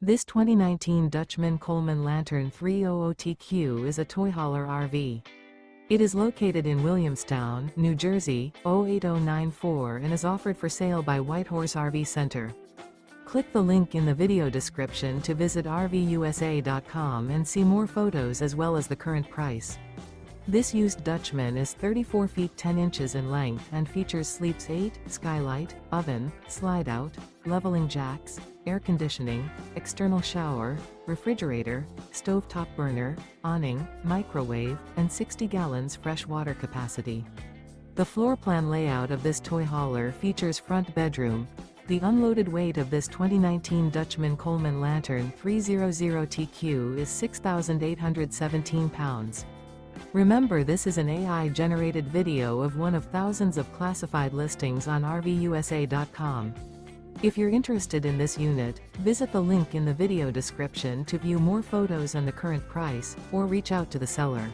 This 2019 Dutchmen Coleman Lantern 300TQ is a toy hauler RV. It is located in Williamstown, New Jersey, 08094 and is offered for sale by Whitehorse RV Center. Click the link in the video description to visit RVUSA.com and see more photos as well as the current price. This used Dutchman is 34 feet 10 inches in length and features sleeps 8, skylight, oven, slide-out, leveling jacks, air conditioning, external shower, refrigerator, stovetop burner, awning, microwave, and 60 gallons fresh water capacity. The floor plan layout of this toy hauler features front bedroom. The unloaded weight of this 2019 Dutchmen Coleman Lantern 300TQ is 6,817 pounds. Remember, this is an AI-generated video of one of thousands of classified listings on RVUSA.com. If you're interested in this unit, visit the link in the video description to view more photos and the current price, or reach out to the seller.